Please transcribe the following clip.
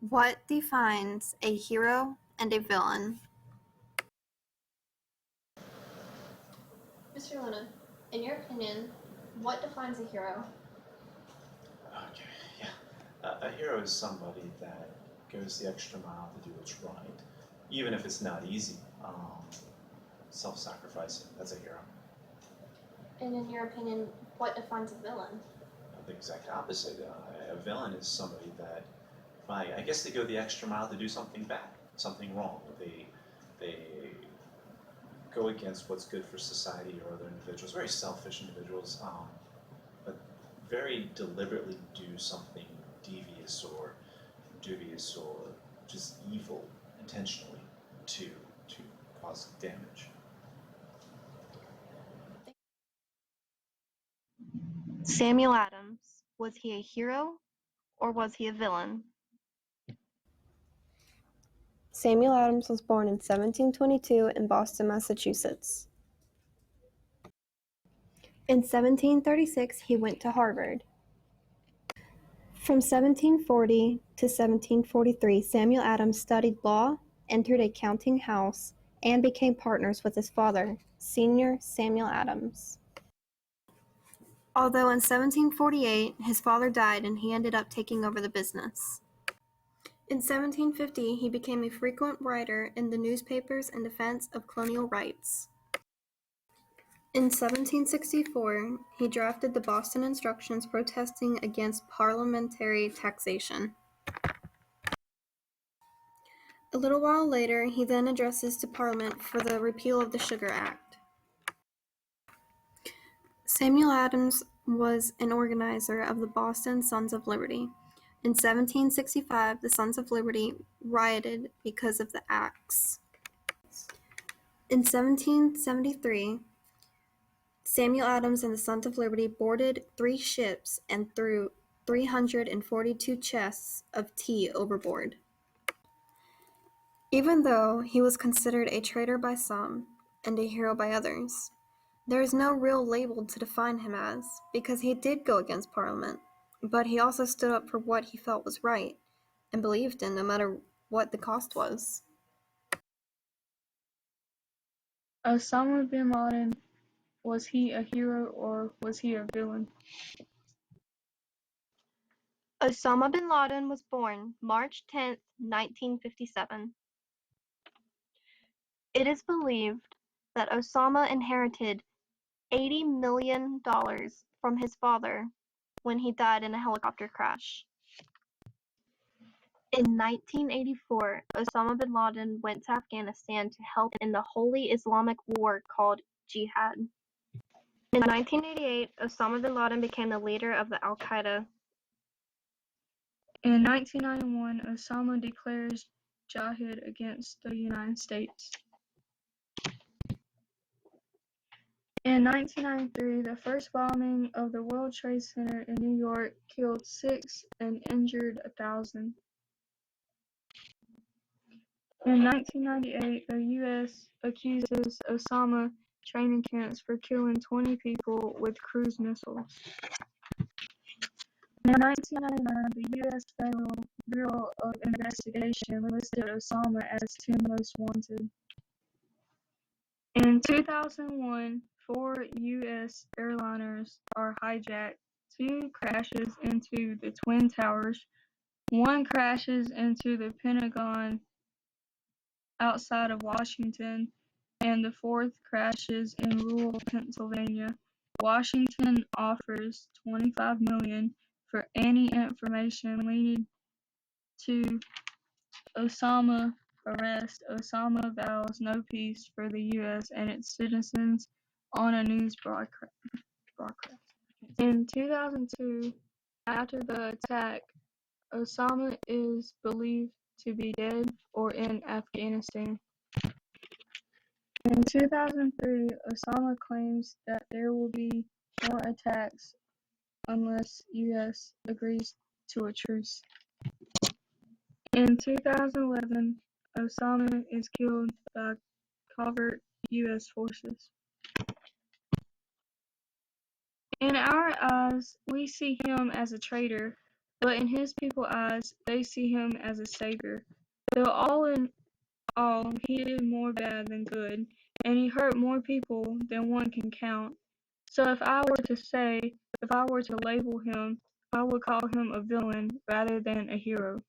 What defines a hero and a villain? Mr. Laden, in your opinion, what defines a hero? Okay, yeah. A hero is somebody that goes the extra mile to do what's right, even if it's not easy. Self-sacrificing, that's a hero. And in your opinion, what defines a villain? The exact opposite. A villain is somebody that, I guess they go the extra mile to do something bad, something wrong. They go against what's good for society or other individuals, very selfish individuals, but very deliberately do something devious or dubious or just evil intentionally to cause damage. Samuel Adams, was he a hero or was he a villain? Samuel Adams was born in 1722 in Boston, Massachusetts. In 1736, he went to Harvard. From 1740 to 1743, Samuel Adams studied law, entered a counting house, and became partners with his father, Senior Samuel Adams. Although in 1748, his father died and he ended up taking over the business. In 1750, he became a frequent writer in the newspapers in defense of colonial rights. In 1764, he drafted the Boston Instructions protesting against parliamentary taxation. A little while later, he then addresses to Parliament for the repeal of the Sugar Act. Samuel Adams was an organizer of the Boston Sons of Liberty. In 1765, the Sons of Liberty rioted because of the acts. In 1773, Samuel Adams and the Sons of Liberty boarded 3 ships and threw 342 chests of tea overboard. Even though he was considered a traitor by some and a hero by others, there is no real label to define him as, because he did go against Parliament, but he also stood up for what he felt was right and believed in no matter what the cost was. Osama bin Laden, was he a hero or was he a villain? Osama bin Laden was born March 10, 1957. It is believed that Osama inherited $80 million from his father when he died in a helicopter crash. In 1984, Osama bin Laden went to Afghanistan to help in the Holy Islamic War called Jihad. In 1988, Osama bin Laden became the leader of the Al-Qaeda. In 1991, Osama declares jihad against the United States. In 1993, the first bombing of the World Trade Center in New York killed 6 and injured 1,000. In 1998, the U.S. accuses Osama training camps for killing 20 people with cruise missiles. In 1999, the U.S. Federal Bureau of Investigation listed Osama as 10 most wanted. In 2001, 4 U.S. airliners are hijacked. 2 crashes into the Twin Towers. 1 crashes into the Pentagon outside of Washington, and the 4th crashes in rural Pennsylvania. Washington offers $25 million for any information leading to Osama arrest. Osama vows no peace for the U.S. and its citizens on a news broadcast. In 2002, after the attack, Osama is believed to be dead or in Afghanistan. In 2003, Osama claims that there will be more attacks unless U.S. agrees to a truce. In 2011, Osama is killed by covert U.S. forces. In our eyes, we see him as a traitor, but in his people's eyes, they see him as a savior. Though all in all, he did more bad than good, and he hurt more people than one can count. So if I were to label him, I would call him a villain rather than a hero.